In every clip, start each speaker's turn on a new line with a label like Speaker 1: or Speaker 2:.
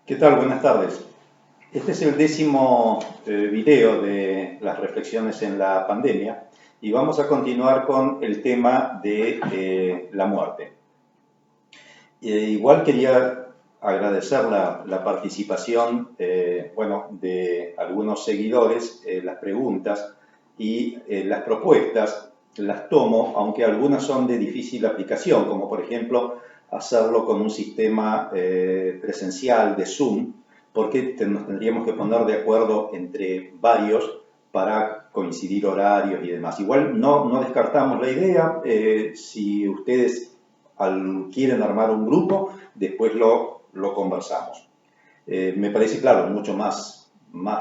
Speaker 1: ¿Qué tal? Buenas tardes. Este es el décimo video de las reflexiones en la pandemia y vamos a continuar con el tema de la muerte. Igual quería agradecer la participación de algunos seguidores, las preguntas y las propuestas las tomo, aunque algunas son de difícil aplicación, como por ejemplo hacerlo con un sistema presencial de Zoom, porque nos tendríamos que poner de acuerdo entre varios para coincidir horarios y demás. Igual no descartamos la idea, si ustedes quieren armar un grupo, después lo conversamos. Me parece, claro, mucho más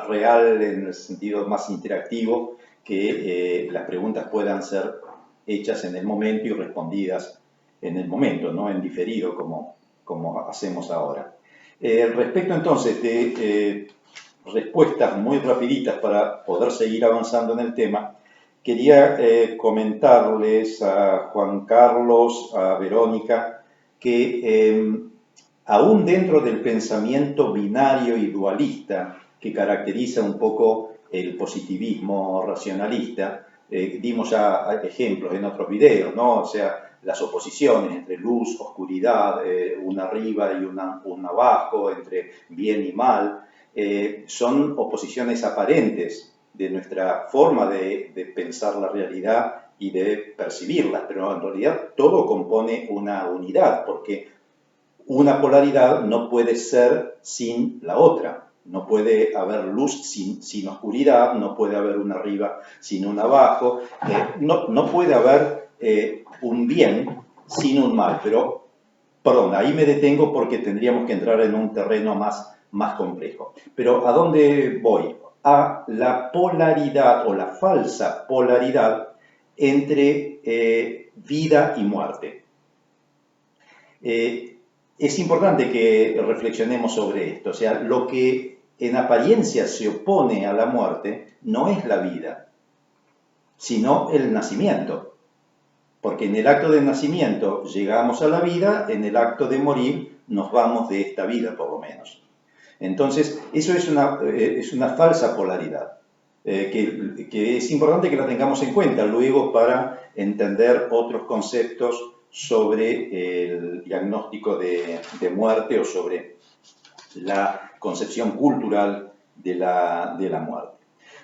Speaker 1: real en el sentido más interactivo que las preguntas puedan ser hechas en el momento y respondidas en el momento, no en diferido como hacemos ahora. Respecto entonces de respuestas muy rapiditas para poder seguir avanzando en el tema, quería comentarles a Juan Carlos, a Verónica, que aún dentro del pensamiento binario y dualista que caracteriza un poco el positivismo racionalista, dimos ya ejemplos en otros videos, ¿no? O sea, las oposiciones entre luz, oscuridad, un arriba y un abajo, entre bien y mal, son oposiciones aparentes de nuestra forma de pensar la realidad y de percibirla, pero en realidad todo compone una unidad, porque una polaridad no puede ser sin la otra. No puede haber luz sin oscuridad, no puede haber un arriba sin un abajo, no puede haber un bien sin un mal. Pero, perdón, ahí me detengo porque tendríamos que entrar en un terreno más complejo. Pero ¿a dónde voy? A la polaridad o la falsa polaridad entre vida y muerte. Es importante que reflexionemos sobre esto. O sea, lo que en apariencia se opone a la muerte no es la vida, sino el nacimiento. Porque en el acto de nacimiento llegamos a la vida, en el acto de morir nos vamos de esta vida, por lo menos. Entonces, eso es una falsa polaridad, que es importante que la tengamos en cuenta luego para entender otros conceptos sobre el diagnóstico de muerte o sobre la concepción cultural de la muerte.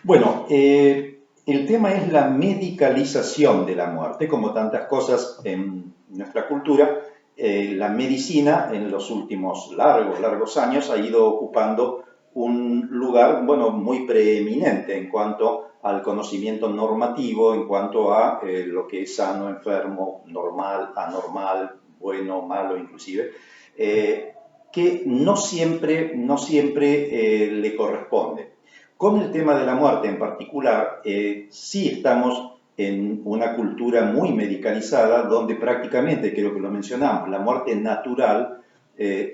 Speaker 1: Bueno, el tema es la medicalización de la muerte. Como tantas cosas en nuestra cultura, la medicina en los últimos largos años ha ido ocupando un lugar, bueno, muy preeminente en cuanto al conocimiento normativo, en cuanto a lo que es sano, enfermo, normal, anormal, bueno, malo inclusive, que no siempre le corresponde. Con el tema de la muerte en particular, sí estamos en una cultura muy medicalizada donde prácticamente, creo que lo mencionamos, la muerte natural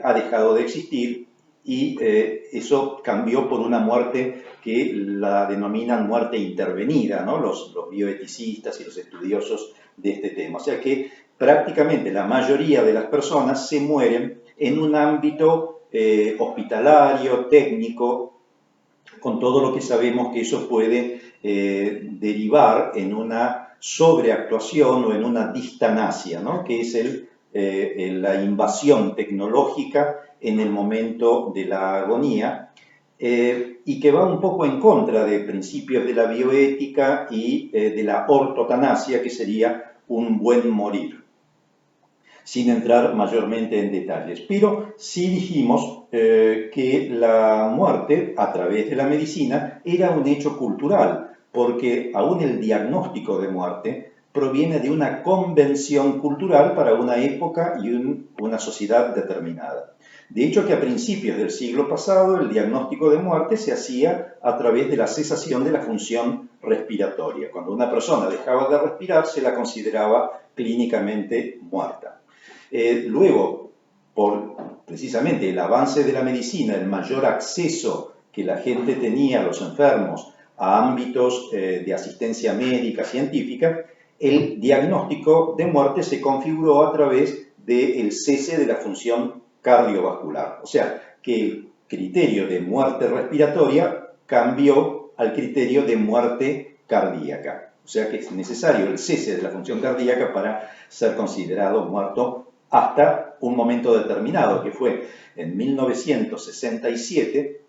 Speaker 1: ha dejado de existir y eso cambió por una muerte que la denominan muerte intervenida, ¿no? Los bioeticistas y los estudiosos de este tema. O sea que prácticamente la mayoría de las personas se mueren en un ámbito hospitalario, técnico, con todo lo que sabemos que eso puede derivar en una sobreactuación o en una distanasia, ¿no? Que es la invasión tecnológica en el momento de la agonía, y que va un poco en contra de principios de la bioética y de la ortotanasia, que sería un buen morir, sin entrar mayormente en detalles. Pero sí dijimos que la muerte, a través de la medicina, era un hecho cultural, porque aún el diagnóstico de muerte proviene de una convención cultural para una época y una sociedad determinada. De hecho, que a principios del siglo pasado el diagnóstico de muerte se hacía a través de la cesación de la función respiratoria. Cuando una persona dejaba de respirar, se la consideraba clínicamente muerta. Luego, por precisamente el avance de la medicina, el mayor acceso que la gente tenía, los enfermos, a ámbitos de asistencia médica, científica, el diagnóstico de muerte se configuró a través del cese de la función cardiovascular. O sea, que criterio de muerte respiratoria cambió al criterio de muerte cardíaca. O sea que es necesario el cese de la función cardíaca para ser considerado muerto hasta un momento determinado, que fue en 1967,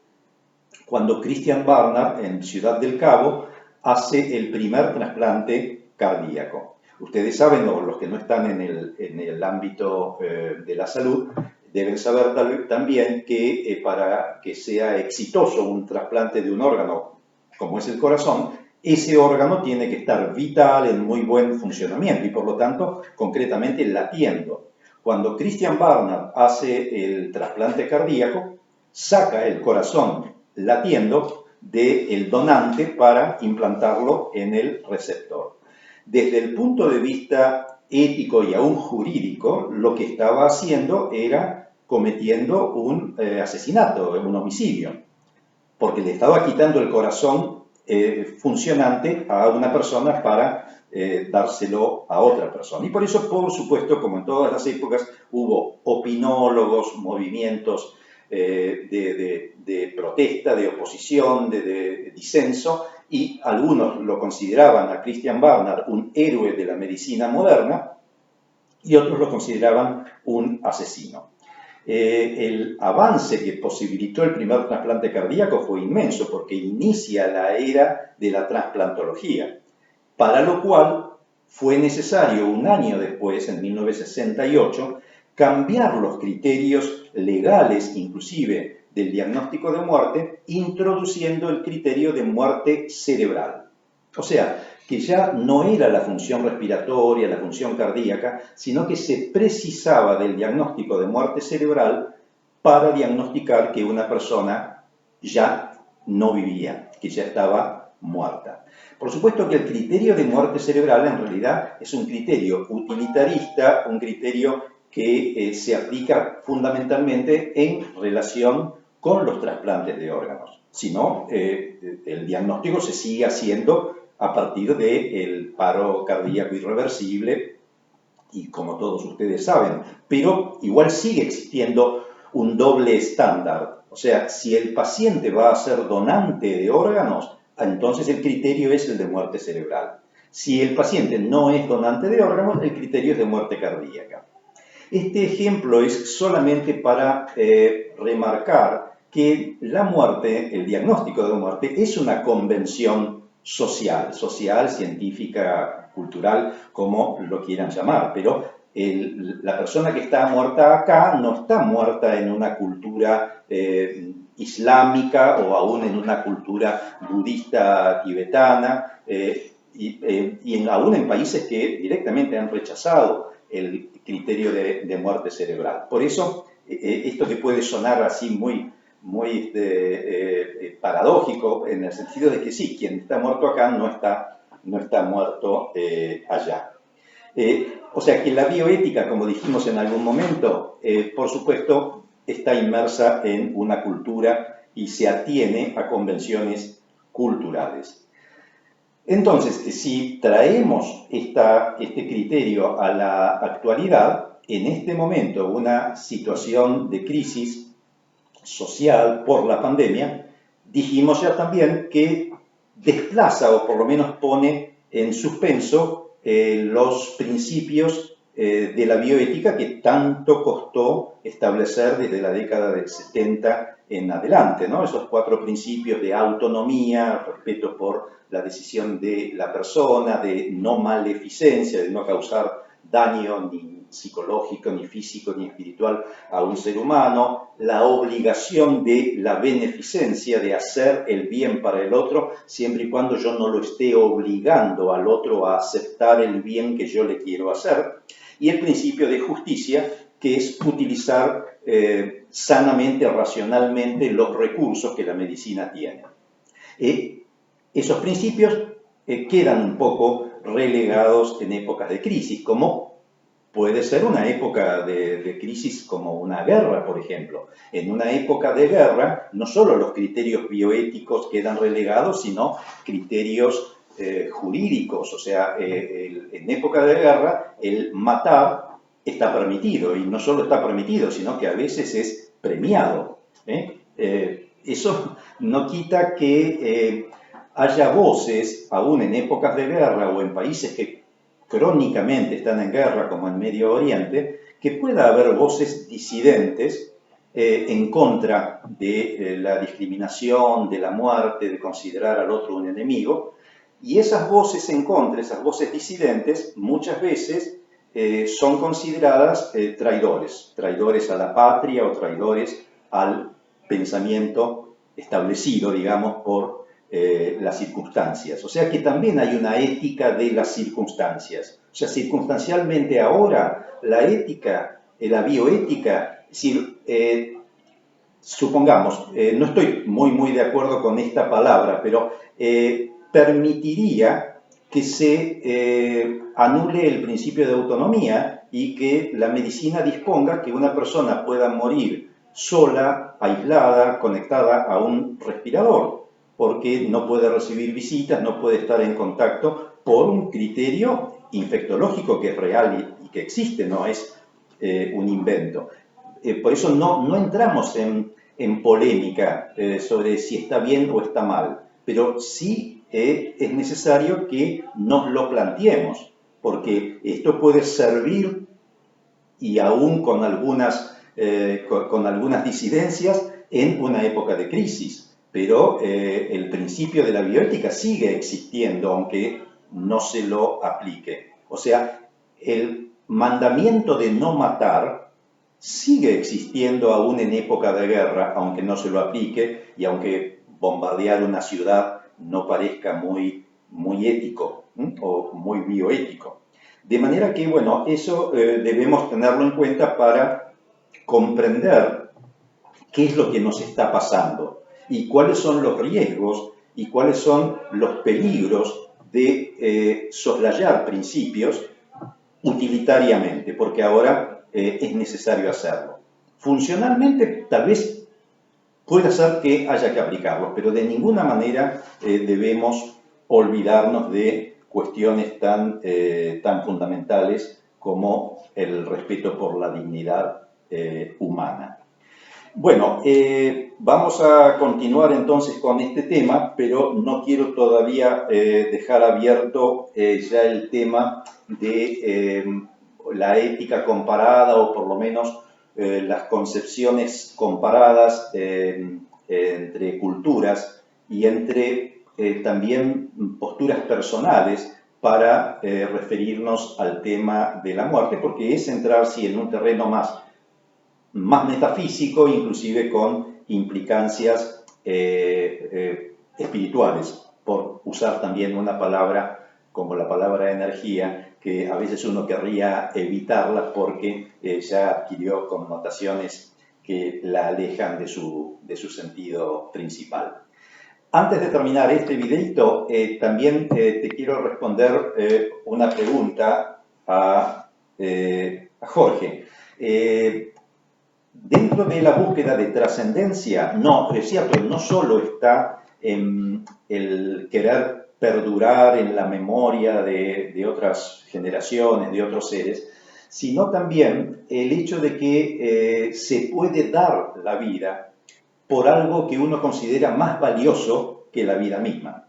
Speaker 1: cuando Christian Barnard, en Ciudad del Cabo, hace el primer trasplante cardíaco. Ustedes saben, los que no están en el ámbito de la salud, deben saber también que para que sea exitoso un trasplante de un órgano, como es el corazón, ese órgano tiene que estar vital, en muy buen funcionamiento y por lo tanto, concretamente, latiendo. Cuando Christian Barnard hace el trasplante cardíaco, saca el corazón latiendo del donante para implantarlo en el receptor. Desde el punto de vista ético y aún jurídico, lo que estaba haciendo era cometiendo un asesinato, un homicidio, porque le estaba quitando el corazón funcionante a una persona para dárselo a otra persona. Y por eso, por supuesto, como en todas las épocas, hubo opinólogos, movimientos de protesta, de oposición, de disenso, y algunos lo consideraban a Christian Barnard un héroe de la medicina moderna y otros lo consideraban un asesino. El avance que posibilitó el primer trasplante cardíaco fue inmenso porque inicia la era de la trasplantología, para lo cual fue necesario un año después, en 1968, cambiar los criterios legales, inclusive del diagnóstico de muerte, introduciendo el criterio de muerte cerebral. O sea, que ya no era la función respiratoria, la función cardíaca, sino que se precisaba del diagnóstico de muerte cerebral para diagnosticar que una persona ya no vivía, que ya estaba muerta. Por supuesto que el criterio de muerte cerebral en realidad es un criterio utilitarista, un criterio que se aplica fundamentalmente en relación con los trasplantes de órganos. Si no, el diagnóstico se sigue haciendo a partir del paro cardíaco irreversible, y como todos ustedes saben, pero igual sigue existiendo un doble estándar. O sea, si el paciente va a ser donante de órganos, entonces el criterio es el de muerte cerebral. Si el paciente no es donante de órganos, el criterio es de muerte cardíaca. Este ejemplo es solamente para remarcar que la muerte, el diagnóstico de muerte, es una convención social, científica, cultural, como lo quieran llamar, pero la persona que está muerta acá no está muerta en una cultura islámica o aún en una cultura budista tibetana, y aún en países que directamente han rechazado el criterio de muerte cerebral. Por eso, esto que puede sonar así muy paradójico, en el sentido de que sí, quien está muerto acá no está muerto allá. O sea que la bioética, como dijimos en algún momento, por supuesto, está inmersa en una cultura y se atiene a convenciones culturales. Entonces, si traemos este criterio a la actualidad, en este momento una situación de crisis social por la pandemia, dijimos ya también que desplaza o por lo menos pone en suspenso los principios de la bioética que tanto costó establecer desde la década del 70 en adelante, ¿no? Esos 4 principios de autonomía, respeto por la decisión de la persona, de no maleficencia, de no causar daño ni psicológico, ni físico, ni espiritual a un ser humano, la obligación de la beneficencia, de hacer el bien para el otro, siempre y cuando yo no lo esté obligando al otro a aceptar el bien que yo le quiero hacer, y el principio de justicia, que es utilizar sanamente, racionalmente, los recursos que la medicina tiene. Esos principios quedan un poco relegados en épocas de crisis, como puede ser una época de crisis como una guerra, por ejemplo. En una época de guerra, no solo los criterios bioéticos quedan relegados, sino criterios jurídicos. O sea, en época de guerra, el matar está permitido, y no solo está permitido, sino que a veces es premiado. Eso no quita que haya voces, aún en épocas de guerra o en países que crónicamente están en guerra, como en Medio Oriente, que pueda haber voces disidentes en contra de la discriminación, de la muerte, de considerar al otro un enemigo. Y esas voces en contra, esas voces disidentes, muchas veces son consideradas traidores a la patria o traidores al pensamiento establecido, digamos, por las circunstancias. O sea que también hay una ética de las circunstancias. O sea, circunstancialmente ahora la ética, la bioética, es decir, supongamos, no estoy muy de acuerdo con esta palabra, pero permitiría que se anule el principio de autonomía y que la medicina disponga que una persona pueda morir sola, aislada, conectada a un respirador, porque no puede recibir visitas, no puede estar en contacto por un criterio infectológico que es real y que existe, no es un invento. Por eso no entramos en polémica sobre si está bien o está mal, pero sí es necesario que nos lo planteemos, porque esto puede servir, y aún con algunas disidencias, en una época de crisis. Pero el principio de la bioética sigue existiendo, aunque no se lo aplique. O sea, el mandamiento de no matar sigue existiendo aún en época de guerra, aunque no se lo aplique y aunque bombardear una ciudad no parezca muy ético o muy bioético. De manera que, bueno, eso debemos tenerlo en cuenta para comprender qué es lo que nos está pasando y cuáles son los riesgos y cuáles son los peligros de soslayar principios utilitariamente, porque ahora es necesario hacerlo. Funcionalmente, tal vez pueda ser que haya que aplicarlos, pero de ninguna manera debemos olvidarnos de cuestiones tan fundamentales como el respeto por la dignidad humana. Bueno, vamos a continuar entonces con este tema, pero no quiero todavía dejar abierto ya el tema de la ética comparada, o por lo menos las concepciones comparadas entre culturas y entre también posturas personales para referirnos al tema de la muerte, porque es entrar, sí, en un terreno más metafísico, inclusive con implicancias espirituales, por usar también una palabra como la palabra energía, que a veces uno querría evitarla porque ya adquirió connotaciones que la alejan de su sentido principal. Antes de terminar este videito, también te quiero responder una pregunta a Jorge. Dentro de la búsqueda de trascendencia, no, es cierto, no solo está en el querer perdurar en la memoria de otras generaciones, de otros seres, sino también el hecho de que se puede dar la vida por algo que uno considera más valioso que la vida misma.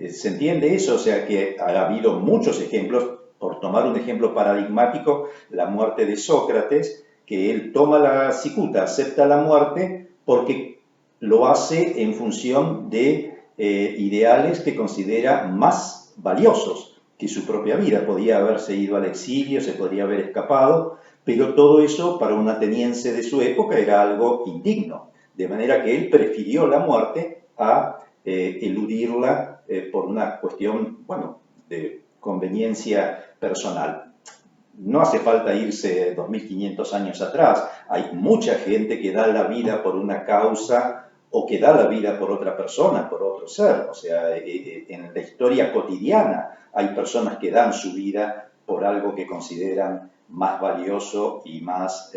Speaker 1: ¿Se entiende eso? O sea que ha habido muchos ejemplos, por tomar un ejemplo paradigmático, la muerte de Sócrates, que él toma la cicuta, acepta la muerte porque lo hace en función de ideales que considera más valiosos que su propia vida. Podía haberse ido al exilio, se podría haber escapado, pero todo eso para un ateniense de su época era algo indigno. De manera que él prefirió la muerte a eludirla por una cuestión, bueno, de conveniencia personal. No hace falta irse 2500 años atrás. Hay mucha gente que da la vida por una causa o que da la vida por otra persona, por otro ser. O sea, en la historia cotidiana hay personas que dan su vida por algo que consideran más valioso y más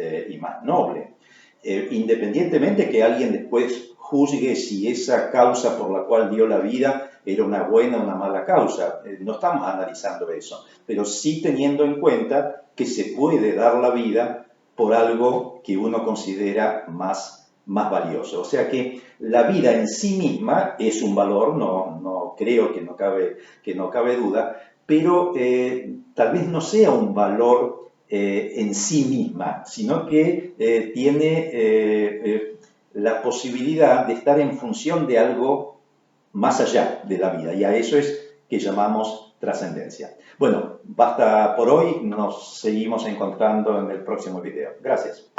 Speaker 1: noble. Independientemente que alguien después juzgue si esa causa por la cual dio la vida era una buena o una mala causa. No estamos analizando eso, pero sí teniendo en cuenta que se puede dar la vida por algo que uno considera más más valioso. O sea que la vida en sí misma es un valor, no creo que no cabe duda, pero tal vez no sea un valor en sí misma, sino que tiene la posibilidad de estar en función de algo más allá de la vida, y a eso es que llamamos trascendencia. Bueno, basta por hoy, nos seguimos encontrando en el próximo video. Gracias.